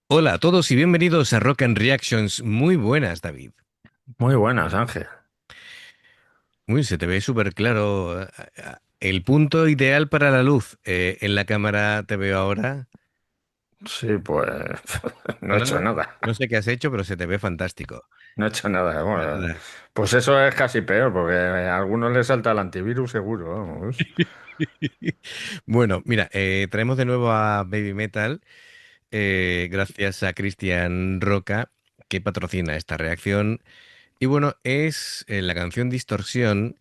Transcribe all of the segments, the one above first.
Hola a todos y bienvenidos a Rock and Reactions. Muy buenas, David. Muy buenas, Ángel. Uy, se te ve súper claro. El punto ideal para la luz. En la cámara te veo ahora. Sí, pues no he Bueno, hecho no, nada. no sé qué has hecho, pero se te ve fantástico. No he hecho nada. Bueno, Nada. pues eso es casi peor, porque a algunos les salta el antivirus seguro, vamos. Bueno, mira, traemos de nuevo a Baby Metal, gracias a Cristian Roca, que patrocina esta reacción. Y bueno, es la canción Distorsión.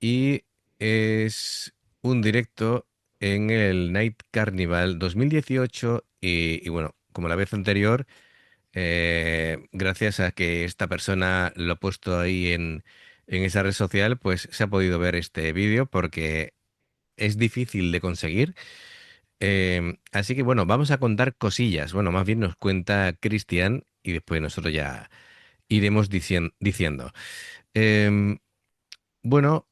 Y es un directo en el Night Carnival 2018 y bueno, como la vez anterior, gracias a que esta persona lo ha puesto ahí en esa red social, pues se ha podido ver este vídeo porque es difícil de conseguir. Así que bueno, vamos a contar cosillas. Bueno, más bien nos cuenta Cristian y después nosotros ya iremos diciendo. Em, bueno,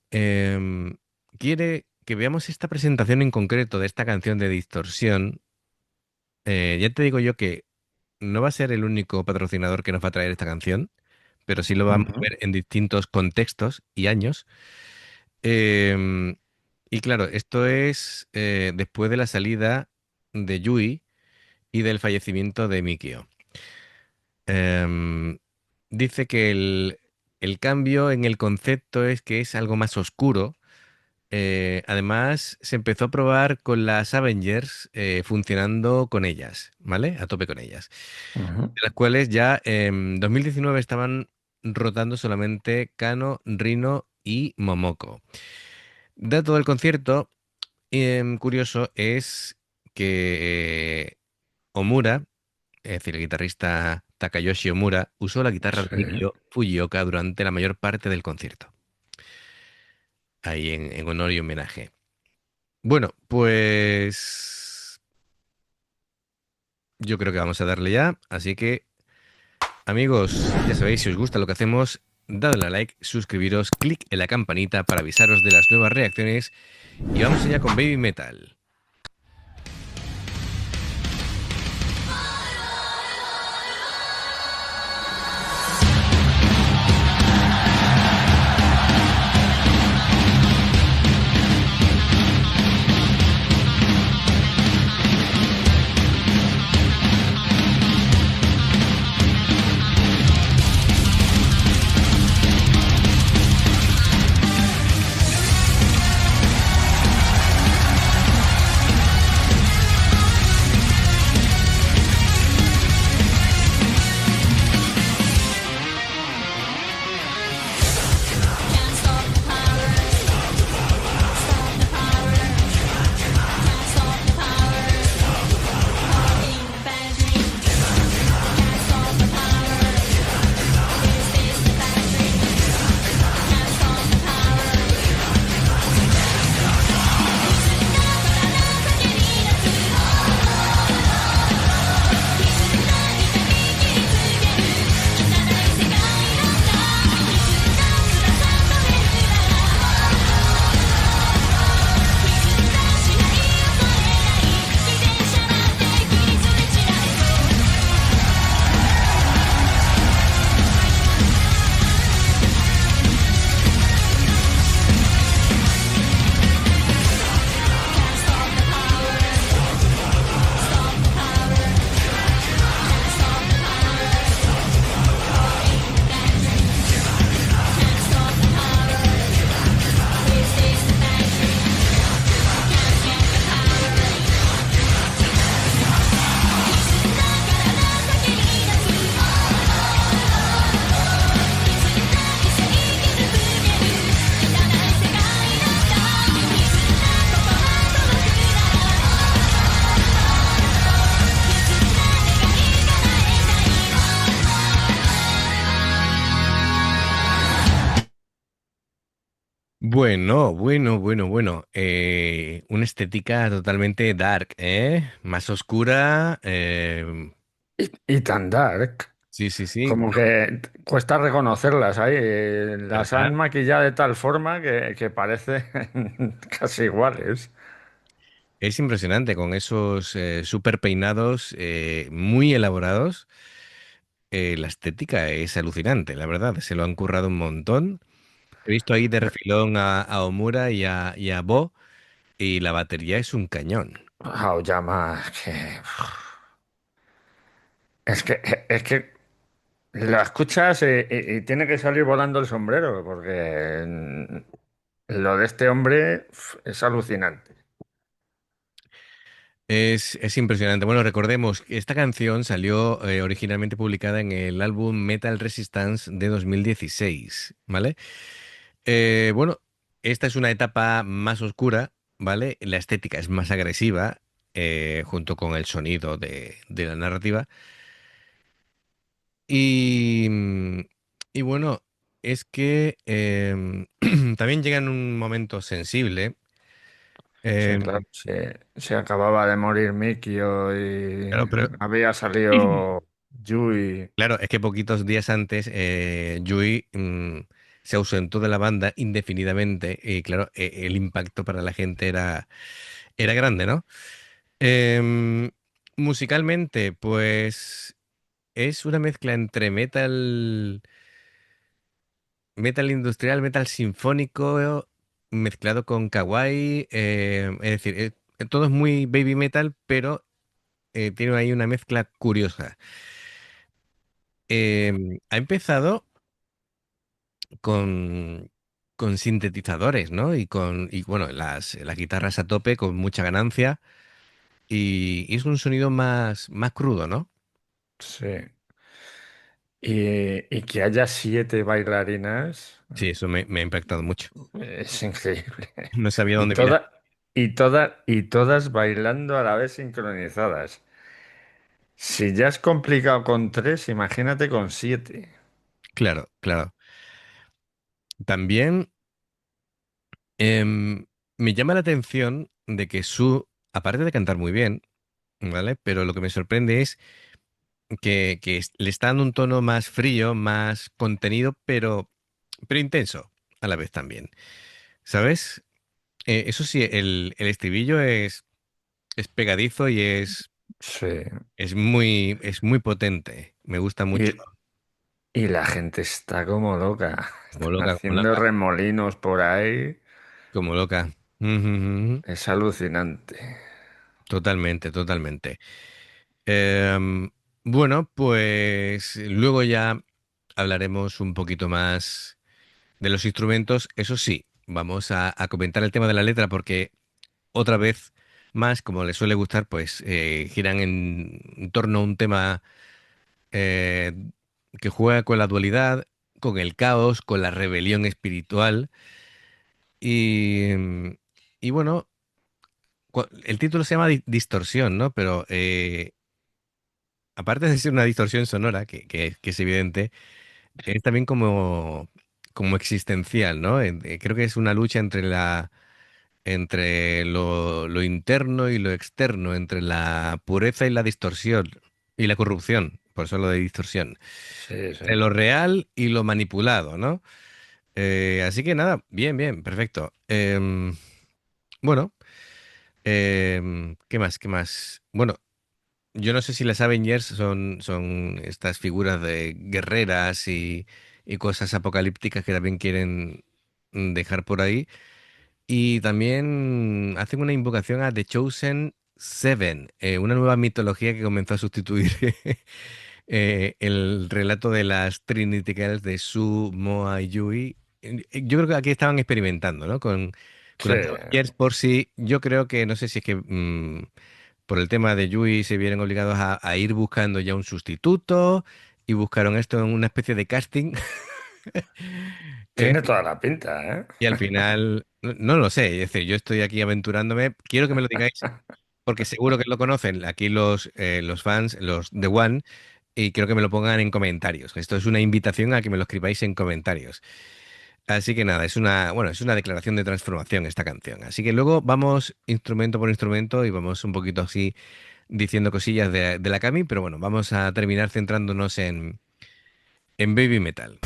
quiere que veamos esta presentación en concreto de esta canción de Distorsión. Ya te digo yo que no va a ser el único patrocinador que nos va a traer esta canción, pero sí lo vamos a Ujú, ver en distintos contextos y años. Em, y claro, esto es después de la salida de Yui y del fallecimiento de Mikio. Em, dice que el cambio en el concepto es que es algo más oscuro. Además, se empezó a probar con las Avengers, funcionando con ellas, ¿vale? A tope con ellas. ujú. De las cuales ya en 2019 estaban rotando solamente Kano, Rino y Momoko. Dato del concierto, curioso, es que Omura, es decir, el guitarrista Takayoshi Omura, usó la guitarra de Sí. Mikio Fujioka durante la mayor parte del concierto, ahí en honor y homenaje. Bueno, pues yo creo que vamos a darle ya. Así que, amigos, ya sabéis, si os gusta lo que hacemos, dadle a like, suscribiros, clic en la campanita para avisaros de las nuevas reacciones. Y vamos allá con Baby Metal. Can't stop the power. Stop the power. Can't stop the power. In the bedroom. Can't stop the power. This is the bedroom. Can't stop the power. Can't stop the power. Stop the power. Can't stop the power. In the bedroom. Can't stop the power. This is the bedroom. Can't get the power. Bueno. Una estética totalmente dark, ¿eh? Más oscura. Y tan dark, Sí. como Bueno, que cuesta reconocerlas ahí. Las ¿verdad? han maquillado de tal forma que parece casi iguales. Es impresionante con esos super peinados muy elaborados. La estética es alucinante, la verdad. Se lo han currado un montón. He visto ahí de refilón a Omura y a Bo, y la batería es un cañón. Aoyama, es que la escuchas y tiene que salir volando el sombrero, porque lo de este hombre es alucinante. Es impresionante. Bueno, recordemos que esta canción salió originalmente publicada en el álbum Metal Resistance de 2016, ¿vale? Bueno, esta es una etapa más oscura, ¿vale? La estética es más agresiva, junto con el sonido de la narrativa. Y, y bueno, es que también llega en un momento sensible. Sí, em, claro, se acababa de morir Mikio y claro, pero había salido Yui. claro, es que poquitos días antes Yui se ausentó de la banda indefinidamente y claro, el impacto para la gente era grande, ¿no? Em, Musicalmente, pues es una mezcla entre metal industrial, metal sinfónico, mezclado con kawaii, es decir, todo es muy baby metal, pero tiene ahí una mezcla curiosa. Ha empezado con, con sintetizadores, ¿no? Y bueno, las guitarras a tope con mucha ganancia y es un sonido más crudo, ¿no? Sí. Y que haya 7 bailarinas Sí, eso me ha impactado mucho. es increíble. No sabía Y dónde mirar. todas bailando a la vez sincronizadas. Si ya es complicado con 3, imagínate con 7. Claro, claro. También me llama la atención de que aparte de cantar muy bien, ¿vale? Pero lo que me sorprende es que le está dando un tono más frío, más contenido, pero intenso a la vez también. ¿Sabes? Eso sí, el estribillo es pegadizo y Sí. es muy potente. Me gusta mucho. Y, y la gente está como loca. Como Están loca, como haciendo loca, remolinos por ahí. como loca. Ujú, ujú. Es alucinante. Totalmente, totalmente. Em, bueno, pues luego ya hablaremos un poquito más de los instrumentos. Eso sí, vamos a comentar el tema de la letra porque otra vez más, como les suele gustar, pues giran en torno a un tema eh, que juega con la dualidad, con el caos, con la rebelión espiritual. Y, y bueno, el título se llama Distorsión, ¿no? Pero aparte de ser una distorsión sonora, que es evidente, es también como existencial, ¿no? Creo que es una lucha entre lo interno y lo externo, entre la pureza y la distorsión, y la corrupción, por eso lo de distorsión, Sí, sí. entre lo real y lo manipulado, ¿no? Así que nada, bien, bien, perfecto. Bueno, ¿qué más? ¿Qué más? Bueno, yo no sé si las Avengers son estas figuras de guerreras y cosas apocalípticas que también quieren dejar por ahí. Y también hacen una invocación a The Chosen Seven, una nueva mitología que comenzó a sustituir el relato de las Trinity Girls de Su, Moa y Yui. Yo creo que aquí estaban experimentando, ¿no? Con Sí. las Avengers por si, yo creo que, no sé si es que por el tema de Yui se vieron obligados a ir buscando ya un sustituto y buscaron esto en una especie de casting. Tiene toda la pinta, ¿eh? Y al final, no lo sé, es decir, yo estoy aquí aventurándome, quiero que me lo digáis, porque seguro que lo conocen aquí los fans, los de One, y quiero que me lo pongan en comentarios. Esto es una invitación a que me lo escribáis en comentarios. Así que nada, es una declaración de transformación esta canción. Así que luego vamos instrumento por instrumento y vamos un poquito así diciendo cosillas de la Cami, pero bueno, vamos a terminar centrándonos en Baby Metal.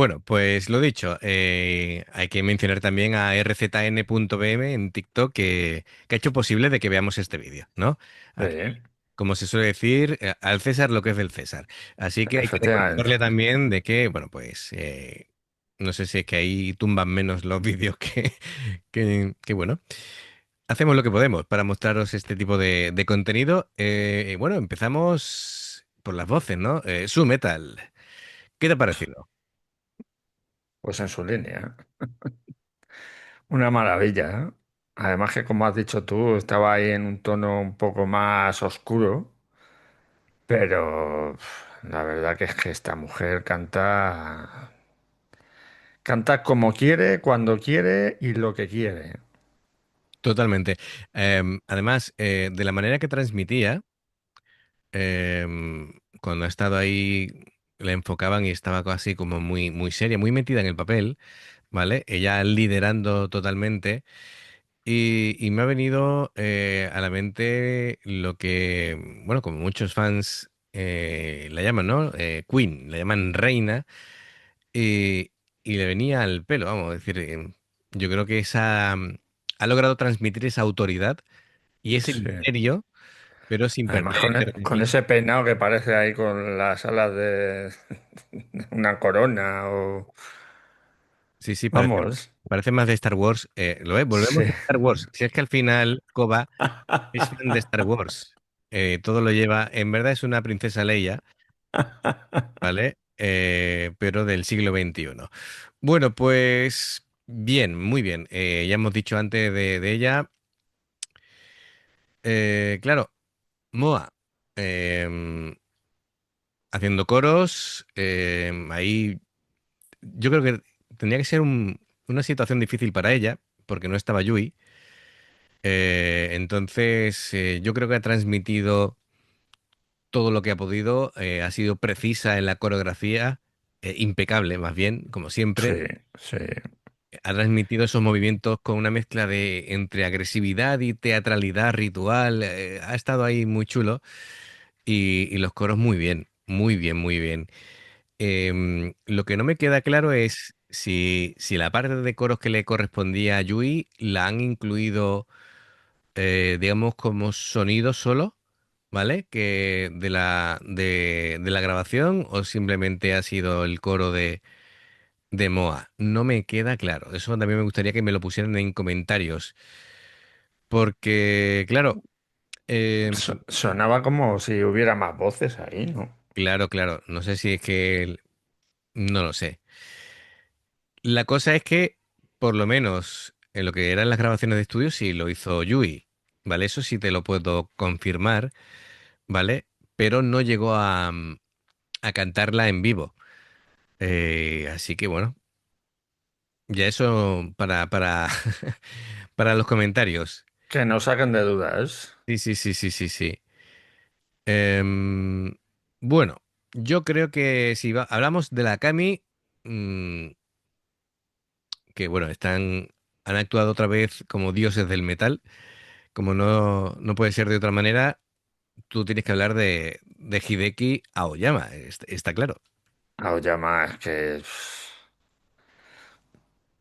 Bueno, pues lo dicho, hay que mencionar también a rzn.bm en TikTok que ha hecho posible de que veamos este vídeo, ¿no? Sí, Aquí, como se suele decir, al César lo que es del César. Así que hay que reconocerle efectivamente. también de que, bueno, pues no sé si es que ahí tumban menos los vídeos que bueno, hacemos lo que podemos para mostraros este tipo de contenido. Bueno, empezamos por las voces, ¿no? Su Metal, ¿qué te ha parecido? Pues en su línea. Una maravilla, ¿eh? Además que, como has dicho tú, estaba ahí en un tono un poco más oscuro, pero la verdad que es que esta mujer canta como quiere, cuando quiere y lo que quiere. Totalmente. Además, de la manera que transmitía, cuando ha estado ahí, la enfocaban y estaba así como muy, muy seria, muy metida en el papel, ¿vale? Ella liderando totalmente. Y me ha venido a la mente lo que, bueno, como muchos fans la llaman, ¿no? Queen, la llaman reina. Y le venía al pelo, vamos, es decir, yo creo que ha logrado transmitir esa autoridad y ese Sí. imperio, pero sin Además, perder con ese peinado que parece ahí con las alas de una corona o... sí, sí, Vamos, parece más de Star Wars. Lo es, volvemos sí. a Star Wars. Si es que al final Koba es fan de Star Wars. Todo lo lleva, en verdad es una princesa Leia, ¿vale? Pero del siglo XXI. Bueno, pues bien, muy bien. Ya hemos dicho antes de ella. Claro, Moa. em, Haciendo coros. Ahí yo creo que tendría que ser una situación difícil para ella, porque no estaba Yui. Entonces, yo creo que ha transmitido todo lo que ha podido, ha sido precisa en la coreografía, impecable más bien, como siempre. Sí, sí. Ha transmitido esos movimientos con una mezcla de entre agresividad y teatralidad ritual. Ha estado ahí muy chulo y los coros muy bien, muy bien, muy bien. Lo que no me queda claro es si la parte de coros que le correspondía a Yui la han incluido, digamos, como sonido solo, ¿vale? Que de la grabación o simplemente ha sido el coro de Moa. No me queda claro. Eso también me gustaría que me lo pusieran en comentarios. Porque, claro, em, Sonaba como si hubiera más voces ahí, ¿no? claro, claro. No sé si es que... No lo sé. La cosa es que, por lo menos en lo que eran las grabaciones de estudio, sí lo hizo Yui, ¿vale? Eso sí te lo puedo confirmar, ¿vale? Pero no llegó a cantarla en vivo. Así que bueno, ya eso para los comentarios. Que no saquen de dudas. Sí, sí, sí, sí, sí, sí. Em, bueno, yo creo que si hablamos de la Kami, mm, que bueno, han actuado otra vez como dioses del metal. Como no puede ser de otra manera, tú tienes que hablar de Hideki Aoyama, está claro. Aoyama, es que...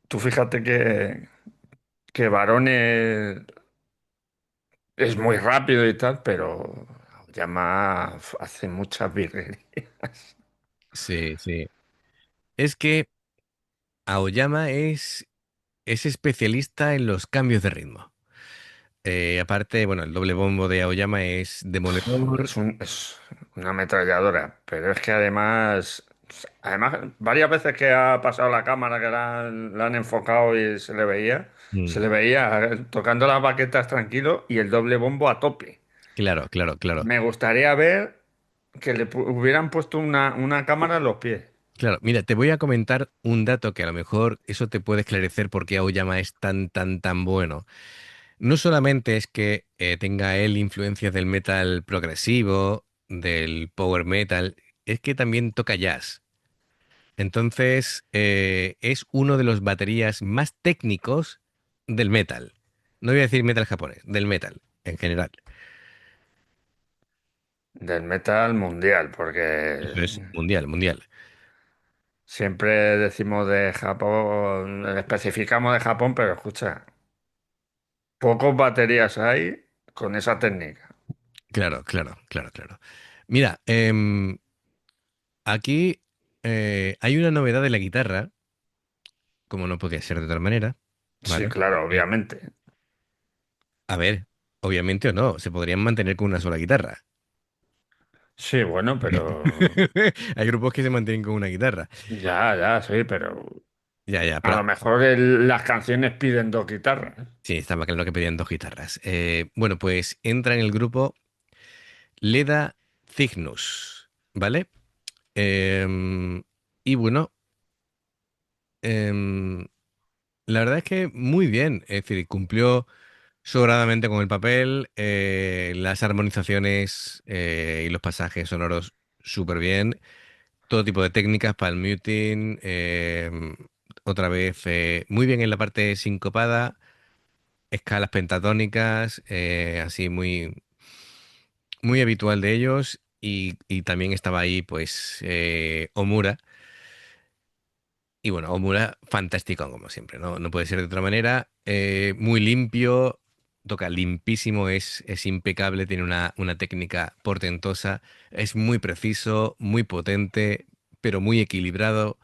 Tú fíjate que Barone es muy rápido y tal, pero Aoyama hace muchas virguerías. Sí, sí. Es que Aoyama es especialista en los cambios de ritmo. Aparte, bueno, el doble bombo de Aoyama es demoledor. Es una ametralladora, pero es que además, varias veces que ha pasado la cámara, que la han enfocado y se Mm, le veía tocando las baquetas tranquilo y el doble bombo a tope. claro, claro, claro. Me gustaría ver que hubieran puesto una cámara en los pies. Claro, mira, te voy a comentar un dato que a lo mejor eso te puede esclarecer por qué Aoyama es tan, tan, tan bueno. No solamente es que tenga él influencias del metal progresivo, del power metal, es que también toca jazz. Entonces, es uno de los baterías más técnicos del metal. No voy a decir metal japonés, del metal en general. Del metal mundial, porque Eso es mundial, mundial. Siempre decimos de Japón, especificamos de Japón, pero escucha, pocos baterías hay con esa técnica. Claro, claro, claro, claro. Mira, aquí hay una novedad de la guitarra, como no podía ser de otra manera, Sí, ¿vale? claro, obviamente. A ver, obviamente o no, se podrían mantener con una sola guitarra. Sí, bueno, pero Hay grupos que se mantienen con una guitarra. ya, ya, sí, pero Ya, ya, a pero lo mejor las canciones piden dos guitarras. sí, estaba claro que pedían dos guitarras. Bueno, pues entra en el grupo Leda Cygnus, ¿vale? Em, y bueno, em, la verdad es que muy bien, es decir, cumplió sobradamente con el papel, las armonizaciones y los pasajes sonoros súper bien, todo tipo de técnicas para el muting, otra vez muy bien en la parte sincopada, escalas pentatónicas, así muy, muy habitual de ellos, y también estaba ahí pues Omura. Y bueno, Omura, fantástico como siempre, ¿no? No puede ser de otra manera. Muy limpio, toca limpísimo, es impecable, tiene una técnica portentosa, es muy preciso, muy potente, pero muy equilibrado.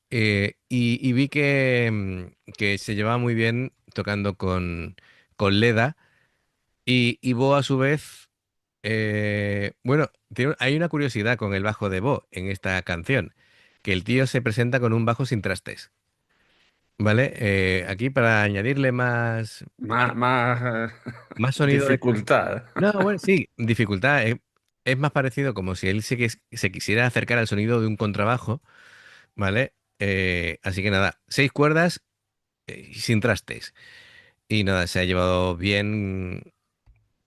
Y vi que se llevaba muy bien tocando con Leda. Y Bo a su vez, bueno, hay una curiosidad con el bajo de Bo en esta canción, que el tío se presenta con un bajo sin trastes. ¿Vale? Aquí para añadirle Más más sonido de... dificultad. No, bueno, sí, dificultad. Es más parecido como si él se quisiera acercar al sonido de un contrabajo, ¿vale? Así que nada, seis cuerdas y sin trastes. Y nada, se ha llevado bien,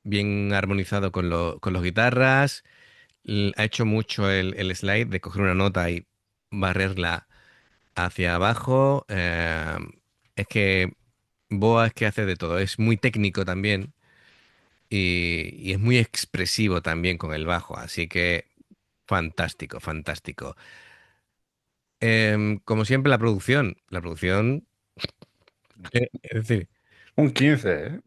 bien armonizado con los guitarras. Ha hecho mucho el slide de coger una nota y barrerla hacia abajo. Es que Boa es que hace de todo. Es muy técnico también y es muy expresivo también con el bajo. Así que fantástico, fantástico. Como siempre, la producción. La producción, es decir, Un 15, ¿eh?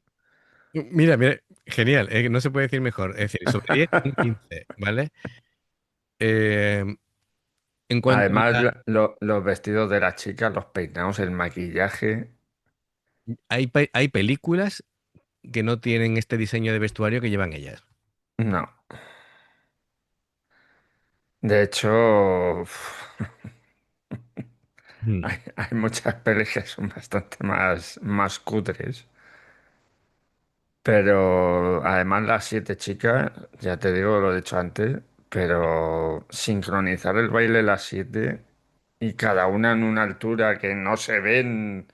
mira, mira, genial. No se puede decir mejor. Es decir, sobre 10 un 15, ¿vale? Em, en cuanto Además, a los vestidos de las chicas, los peinados, el maquillaje. hay películas que no tienen este diseño de vestuario que llevan ellas. No. De hecho, Mm. hay muchas pelis que son bastante más cutres. Pero además las siete chicas, ya te digo, lo he dicho antes, pero sincronizar el baile las siete y cada una en una altura que no se ven.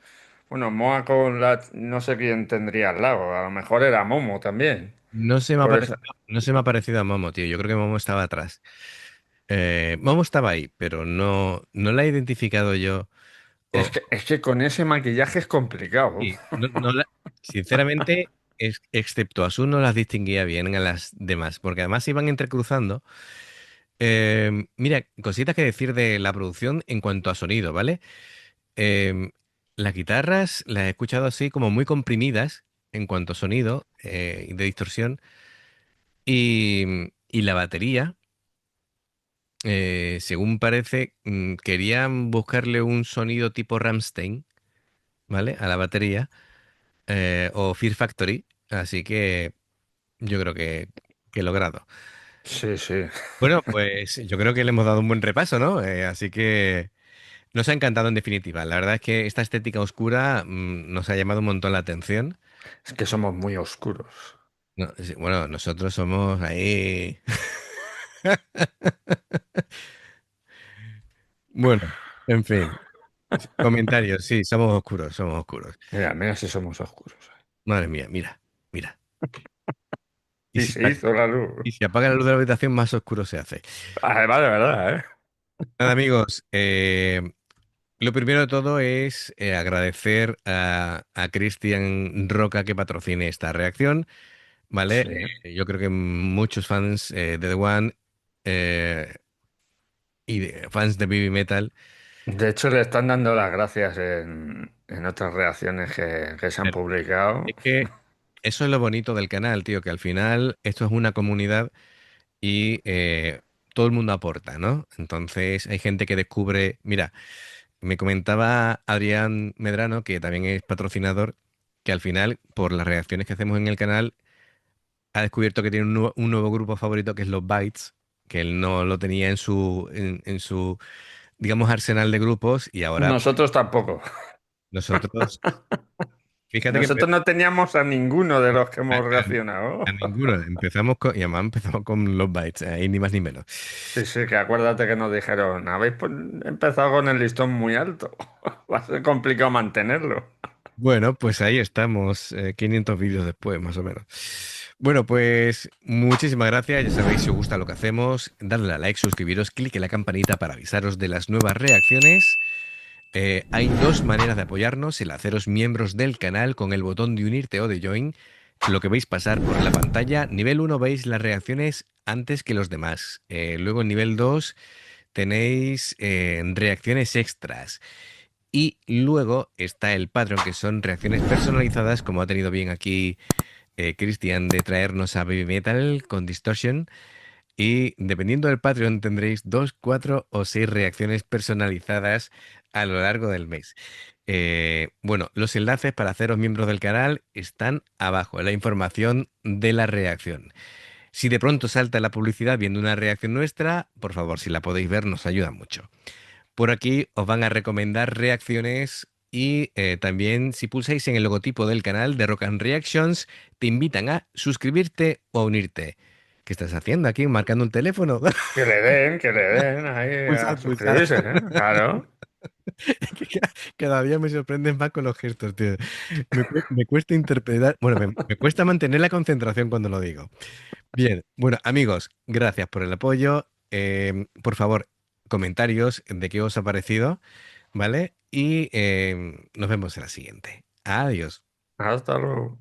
Bueno, Moa con la... no sé quién tendría al lado, a lo mejor era Momo también. No se me ha Por eso, parecido, no se me ha parecido a Momo, tío. Yo creo que Momo estaba atrás. Momo estaba ahí, pero no la he identificado yo. O, es que con ese maquillaje es complicado. sí, sinceramente, excepto a Su, no las distinguía bien a las demás, porque además iban entrecruzando. Mira, cositas que decir de la producción en cuanto a sonido, ¿vale? Em, las guitarras las he escuchado así como muy comprimidas en cuanto a sonido y de distorsión. Y la batería, según parece, querían buscarle un sonido tipo Rammstein, ¿vale? A la batería, o Fear Factory, así que yo creo que logrado. Sí, sí. Bueno, pues yo creo que le hemos dado un buen repaso, ¿no? Así que nos ha encantado en definitiva. La verdad es que esta estética oscura nos ha llamado un montón la atención. Es que somos muy oscuros. No, sí, bueno, nosotros somos ahí. Bueno, en fin. Comentarios, sí, somos oscuros, somos oscuros. Mira, mira si somos oscuros. Madre mía, mira, mira. Y Y si, se hizo la luz. y si apaga la luz de la habitación, más oscuro se hace. Además, de verdad, ¿eh? Nada, amigos, lo primero de todo es agradecer a Cristian Roca que patrocine esta reacción, ¿vale? Sí. Yo creo que muchos fans de The One eh, y de fans de Baby Metal. De hecho, le están dando las gracias en otras reacciones que se han Claro. publicado. Es que eso es lo bonito del canal, tío, que al final esto es una comunidad y todo el mundo aporta, ¿no? Entonces hay gente que descubre, mira, me comentaba Adrián Medrano, que también es patrocinador, que al final, por las reacciones que hacemos en el canal, ha descubierto que tiene un nuevo grupo favorito que es los Bytes, que él no lo tenía en su, digamos, arsenal de grupos y ahora Nosotros tampoco. nosotros, fíjate que Nosotros no teníamos a ninguno de los que a, hemos a reaccionado. ninguno, empezamos con, y además empezamos con los Bytes, ahí ni más ni menos. Sí, sí, que acuérdate que nos dijeron, habéis empezado con el listón muy alto. Va a ser complicado mantenerlo. Bueno, pues ahí estamos, 500 vídeos después, más o menos. Bueno, pues muchísimas gracias. Ya sabéis, si os gusta lo que hacemos, darle a like, suscribiros, clic en la campanita para avisaros de las nuevas reacciones. Hay dos maneras de apoyarnos: el haceros miembros del canal con el botón de unirte o de join, lo que veis pasar por la pantalla. Nivel uno veis las reacciones antes que los demás. Luego en nivel 2 tenéis reacciones extras. Y luego está el Patreon, que son reacciones personalizadas, como ha tenido bien aquí Cristian de traernos a Baby Metal con Distortion. Y dependiendo del Patreon tendréis 2, 4 o 6 reacciones personalizadas a lo largo del mes. Bueno, los enlaces para haceros miembros del canal están abajo, en la información de la reacción. Si de pronto salta la publicidad viendo una reacción nuestra, por favor, si la podéis ver, nos ayuda mucho. Por aquí os van a recomendar reacciones y también si pulsáis en el logotipo del canal de Rock and Reactions, te invitan a suscribirte o a unirte. ¿Qué estás haciendo aquí? ¿Marcando un teléfono? Que le den ahí a Pulsad, pulsad. suscribirse, ¿eh? Claro. Cada día me sorprendes más con los gestos, tío. Me cuesta interpretar, bueno, me cuesta mantener la concentración cuando lo digo. Bien, bueno, amigos, gracias por el apoyo. Por favor, comentarios de qué os ha parecido, ¿vale? Y nos vemos en la siguiente. Adiós. Hasta luego.